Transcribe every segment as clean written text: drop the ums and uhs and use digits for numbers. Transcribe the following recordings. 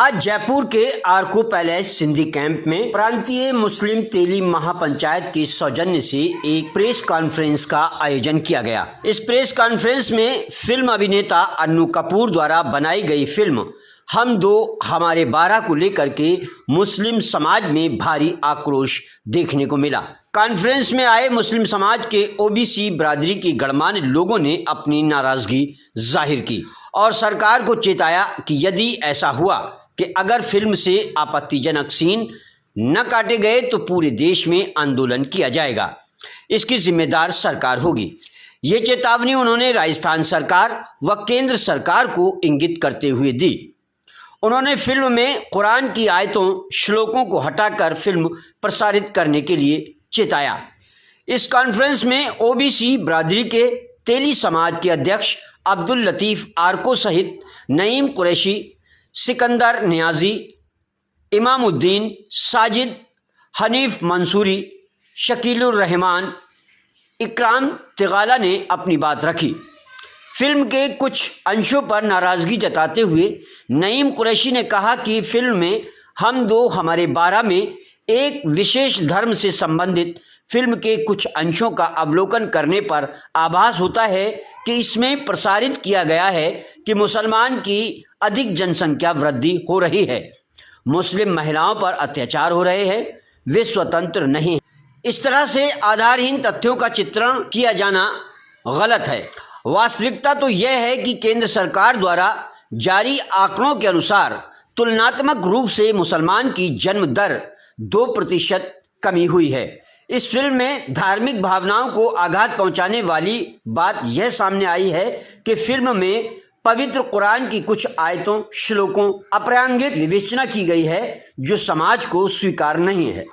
आज जयपुर के आर्को palace Sindhi camp में प्रांतीय मुस्लिम तेली महापंचायत के सौजन्य से एक प्रेस कॉन्फ्रेंस का आयोजन किया गया। इस प्रेस कॉन्फ्रेंस में फिल्म अभिनेता अन्नू कपूर द्वारा बनाई गई फिल्म हम दो हमारे 12 को लेकर के मुस्लिम समाज में भारी आक्रोश देखने को मिला। कॉन्फ्रेंस में आए मुस्लिम समाज के ओबीसी बिरादरी के गणमान्य लोगों ने अपनी नाराजगी जाहिर की और सरकार को चेताया कि यदि ऐसा हुआ कि अगर फिल्म से आपत्तिजनक सीन न काटे गए तो पूरे देश में आंदोलन किया जाएगा। इसकी जिम्मेदार सरकार होगी। ये चेतावनी उन्होंने राजस्थान सरकार व केंद्र सरकार को इंगित करते हुए दी। उन्होंने फिल्म में कुरान की आयतों श्लोकों को हटाकर फिल्म प्रसारित करने के लिए चेताया। इस कॉन्फ्रेंस में ओबीसी बिरादरी के तेली समाज के अध्यक्ष अब्दुल लतीफ आर्को सहित नईम कुरैशी, सिकंदर नियाजी, इमामुद्दीन, साजिद, हनीफ मंसूरी, शकीलुर रहमान, इकराम तिगाला ने अपनी बात रखी। फिल्म के कुछ अंशों पर नाराजगी जताते हुए नईम कुरैशी ने कहा कि फिल्म में हम दो हमारे 12 में एक विशेष धर्म से संबंधित फिल्म के कुछ अंशों का अवलोकन करने पर आभास होता है कि इसमें प्रसारित किया गया है कि मुसलमान की अधिक जनसंख्या वृद्धि हो रही है, मुस्लिम महिलाओं पर अत्याचार हो रहे हैं, वे स्वतंत्र नहीं हैं। इस तरह से आधारहीन तथ्यों का चित्रण किया जाना गलत है। वास्तविकता तो यह है कि केंद्र सरकार द्वारा जारी आंकड़ों के अनुसार तुलनात्मक रूप से मुसलमान की जन्म दर 2% कमी हुई है। इस फिल्म में धार्मिक भावनाओं को आघात पहुंचाने वाली बात यह सामने आई है कि फिल्म में पवित्र कुरान की कुछ आयतों श्लोकों अप्रासंगिक विवेचना की गई है जो समाज को स्वीकार नहीं है।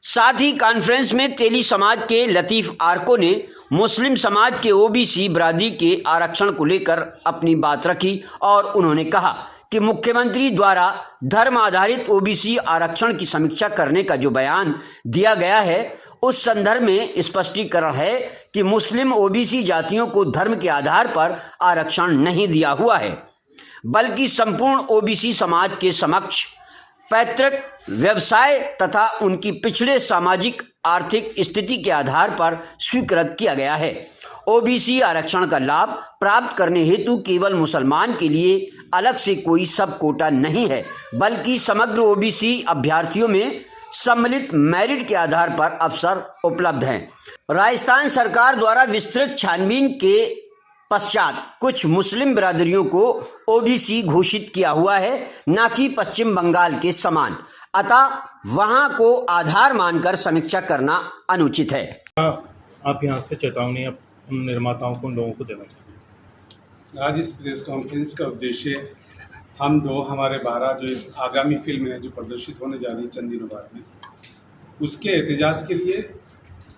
साथ ही कॉन्फ्रेंस में तेली समाज के लतीफ आर्को ने मुस्लिम समाज के ओबीसी बिरादरी के आरक्षण को लेकर अपनी बात रखी और उन्होंने कहा कि मुख्यमंत्री द्वारा धर्म आधारित ओबीसी आरक्षण की समीक्षा करने का जो बयान दिया गया है उस संदर्भ में स्पष्टीकरण है कि मुस्लिम ओबीसी जातियों को धर्म के आधार पर आरक्षण नहीं दिया हुआ है, बल्कि संपूर्ण ओबीसी समाज के समक्ष पैतृक व्यवसाय तथा उनकी पिछड़े सामाजिक आर्थिक स्थिति के आधार पर स्वीकृत किया गया है। ओबीसी आरक्षण का लाभ प्राप्त करने हेतु केवल मुसलमान के लिए अलग से कोई सब कोटा नहीं है, बल्कि समग्र ओबीसी अभ्यर्थियों में सम्मिलित मेरिट के आधार पर अवसर उपलब्ध हैं। राजस्थान सरकार द्वारा विस्तृत छानबीन के पश्चात कुछ मुस्लिम बिरादरियों को ओबीसी घोषित किया हुआ है, न कि पश्चिम बंगाल के समान। अतः वहां को आधार मानकर समीक्षा करना अनुचित है। आप यहाँ से चेतावनी उन निर्माताओं को, उन लोगों को देना चाहिए। आज इस प्रेस कॉन्फ्रेंस का उद्देश्य हम दो हमारे 12 जो आगामी फिल्म है जो प्रदर्शित होने जा रही है चंद दिनों बाद में, उसके एहतजाज के लिए,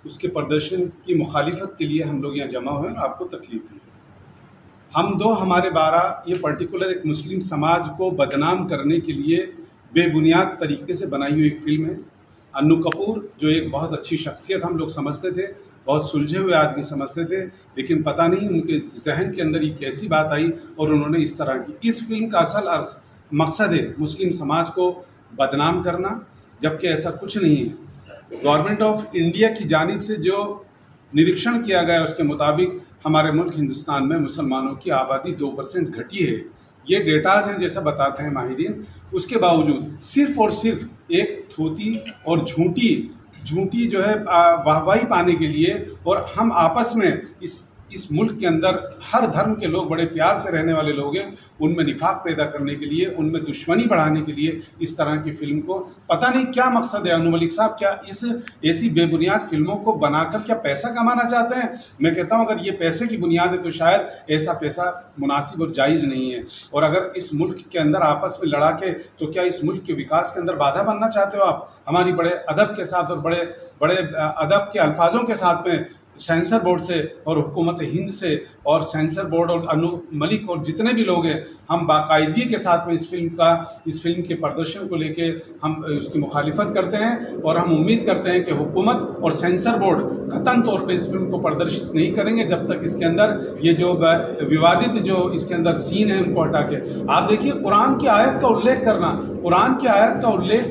उसके प्रदर्शन की मुखालिफत के लिए हम लोग यहाँ जमा हुए और आपको तकलीफ दी है। हम दो हमारे 12 ये पर्टिकुलर एक मुस्लिम समाज को बदनाम करने के लिए बेबुनियाद तरीके से बनाई हुई एक फिल्म है। अन्नू कपूर जो एक बहुत अच्छी शख्सियत हम लोग समझते थे, बहुत सुलझे हुए आदमी समझते थे, लेकिन पता नहीं उनके जहन के अंदर ये कैसी बात आई और उन्होंने इस तरह की। इस फिल्म का असल मकसद है मुस्लिम समाज को बदनाम करना, जबकि ऐसा कुछ नहीं है। गवर्नमेंट ऑफ इंडिया की जानिब से जो निरीक्षण किया गया उसके मुताबिक हमारे मुल्क हिंदुस्तान में मुसलमानों की आबादी 2% घटी है। ये डेटाज हैं जैसा बताते हैं माहिरीन। उसके बावजूद सिर्फ और सिर्फ एक थोती और झूठी जो है वाहवाही पाने के लिए, और हम आपस में इस मुल्क के अंदर हर धर्म के लोग बड़े प्यार से रहने वाले लोग हैं, उनमें निफाक पैदा करने के लिए, उनमें दुश्मनी बढ़ाने के लिए इस तरह की फिल्म को, पता नहीं क्या मकसद है। अनु मलिक साहब क्या इस ऐसी बेबुनियाद फिल्मों को बनाकर क्या पैसा कमाना चाहते हैं? मैं कहता हूं अगर ये पैसे की बुनियाद है तो शायद ऐसा पैसा मुनासिब और जायज़ नहीं है। और अगर इस मुल्क के अंदर आपस में लड़ा के, तो क्या इस मुल्क के विकास के अंदर बाधा बनना चाहते हो आप? हमारी बड़े अदब के साथ और बड़े अदब के अल्फाजों के साथ में सेंसर बोर्ड से और हुकूमत हिंद से और सेंसर बोर्ड और अनु मलिक और जितने भी लोग हैं, हम बाकायदगी के साथ में इस फिल्म के प्रदर्शन को लेके हम उसकी मुखालिफत करते हैं और हम उम्मीद करते हैं कि हुकूमत और सेंसर बोर्ड कतई तौर पे इस फिल्म को प्रदर्शित नहीं करेंगे जब तक इसके अंदर ये जो विवादित जो इसके अंदर सीन है उनको हटा के। आप देखिए, कुरान की आयत का उल्लेख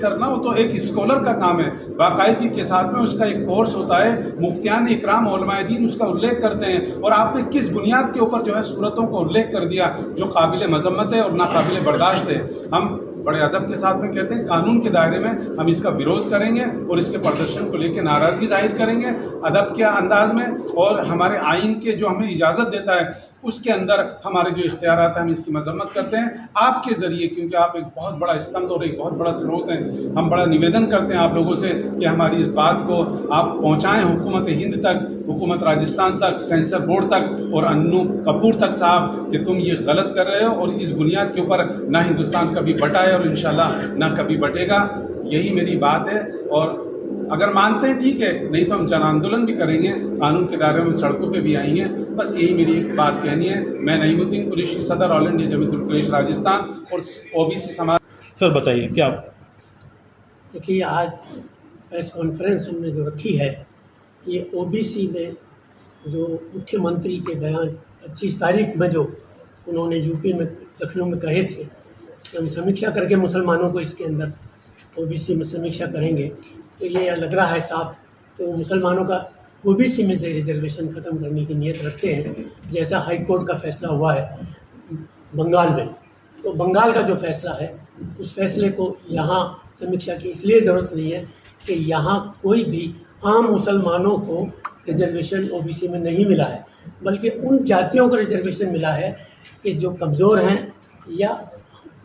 करना वो तो एक स्कॉलर का काम है, बाकायदगी के साथ में उसका एक कोर्स होता है, मुफ्तियान इकराम उलमाए दीन उसका उल्लेख करते हैं, और आपने किस बुनियाद के ऊपर जो है सूरतों का उल्लेख कर दिया जो काबिल मजम्मत है और नाकाबिल बर्दाश्त है। हम बड़े अदब के साथ में कहते हैं कानून के दायरे में हम इसका विरोध करेंगे और इसके प्रदर्शन को लेकर नाराज़गी जाहिर करेंगे अदब के अंदाज में, और हमारे आइन के जो हमें इजाज़त देता है उसके अंदर हमारे जो इख्तियारात हैं हम इसकी मजम्मत करते हैं आपके ज़रिए, क्योंकि आप एक बहुत बड़ा स्तंभ और एक बहुत बड़ा स्रोत हैं। हम बड़ा निवेदन करते हैं आप लोगों से कि हमारी इस बात को आप पहुँचाएँ हुकूमत हिंद तक, हुकूमत राजस्थान तक, सेंसर बोर्ड तक और अन्नू कपूर तक साहब कि तुम ये गलत कर रहे हो और इस बुनियाद के ऊपर ना हिंदुस्तान कभी बटा है और इंशाल्लाह ना कभी बटेगा। यही मेरी बात है, और अगर मानते हैं ठीक है, नहीं तो हम जन आंदोलन भी करेंगे, कानून के दायरे में सड़कों पे भी आएंगे। बस यही मेरी एक बात कहनी है। मैं नईमुद्दीन कुरैशी, सदर ऑल इंडिया जमीयतुल कुरैश राजस्थान और ओबीसी समाज। सर बताइए क्या। देखिए, आज प्रेस कॉन्फ्रेंस हमने जो रखी है, ये ओबीसी में जो मुख्यमंत्री के बयान 25 तारीख में जो उन्होंने यूपी में लखनऊ में कहे थे कि हम समीक्षा करके मुसलमानों को इसके अंदर ओबीसी में समीक्षा करेंगे, तो ये लग रहा है साफ तो मुसलमानों का ओबीसी में से रिजर्वेशन ख़त्म करने की नीयत रखते हैं, जैसा हाई कोर्ट का फैसला हुआ है बंगाल में। तो बंगाल का जो फैसला है उस फैसले को यहाँ समीक्षा की इसलिए ज़रूरत नहीं है कि यहाँ कोई भी आम मुसलमानों को रिजर्वेशन ओबीसी में नहीं मिला है, बल्कि उन जातियों को रिजर्वेशन मिला है कि जो कमज़ोर हैं या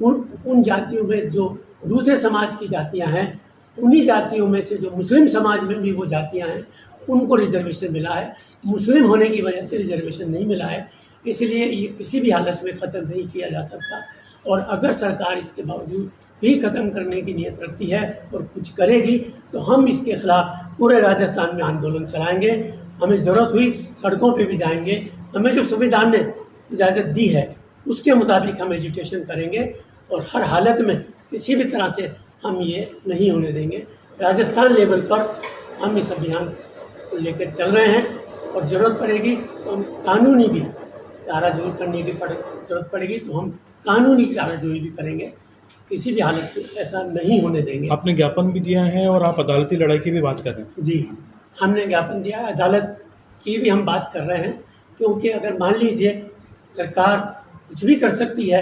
उन जातियों में जो दूसरे समाज की जातियां हैं, उन्हीं जातियों में से जो मुस्लिम समाज में भी वो जातियां हैं उनको रिजर्वेशन मिला है। मुस्लिम होने की वजह से रिजर्वेशन नहीं मिला है, इसलिए ये किसी भी हालत में ख़त्म नहीं किया जा सकता। और अगर सरकार इसके बावजूद भी ख़त्म करने की नीयत रखती है और कुछ करेगी तो हम इसके ख़िलाफ़ पूरे राजस्थान में आंदोलन चलाएँगे। हमें ज़रूरत हुई सड़कों पे भी जाएंगे। हमें जो संविधान ने इजाज़त दी है उसके मुताबिक हम एजुटेशन करेंगे और हर हालत में किसी भी तरह से हम ये नहीं होने देंगे। राजस्थान लेवल पर हम इस अभियान को लेकर चल रहे हैं और ज़रूरत पड़ेगी तो हम कानूनी भी चाराजोई करने की ज़रूरत पड़ेगी तो हम कानूनी चाराजोई भी करेंगे। किसी भी हालत में ऐसा नहीं होने देंगे। आपने ज्ञापन भी दिया है और आप अदालती लड़ाई की भी बात कर रहे हैं। जी, हमने ज्ञापन दिया है, अदालत की भी हम बात कर रहे हैं, क्योंकि अगर मान लीजिए सरकार कुछ भी कर सकती है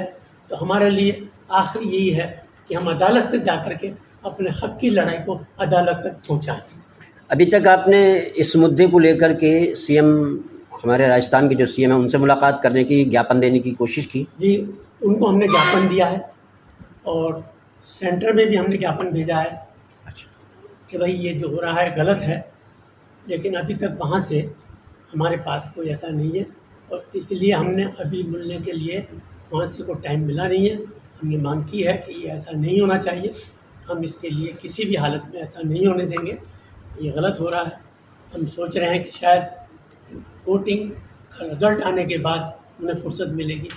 तो हमारे लिए आखिर यही है कि हम अदालत से जाकर के अपने हक की लड़ाई को अदालत तक पहुंचाएं। अभी तक आपने इस मुद्दे को लेकर के सीएम, हमारे राजस्थान के जो सीएम हैं, उनसे मुलाकात करने की, ज्ञापन देने की कोशिश की? जी, उनको हमने ज्ञापन दिया है और सेंटर में भी हमने ज्ञापन भेजा है। अच्छा। कि भाई ये जो हो रहा है गलत है, लेकिन अभी तक वहाँ से हमारे पास कोई ऐसा नहीं है और इसलिए हमने अभी मिलने के लिए वहाँ से कोई टाइम मिला नहीं है। हमने मांग की है कि ये ऐसा नहीं होना चाहिए, हम इसके लिए किसी भी हालत में ऐसा नहीं होने देंगे, ये गलत हो रहा है। हम सोच रहे हैं कि शायद वोटिंग का रिज़ल्ट आने के बाद उन्हें फुर्सत मिलेगी,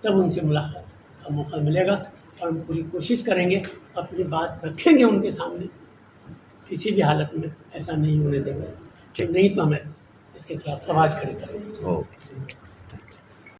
तब उनसे मुलाकात का मौका मिलेगा और हम पूरी कोशिश करेंगे, अपनी बात रखेंगे उनके सामने। किसी भी हालत में ऐसा नहीं होने देंगे, नहीं तो हमें इसके खिलाफ आवाज़ खड़ी करेंगे। ओके।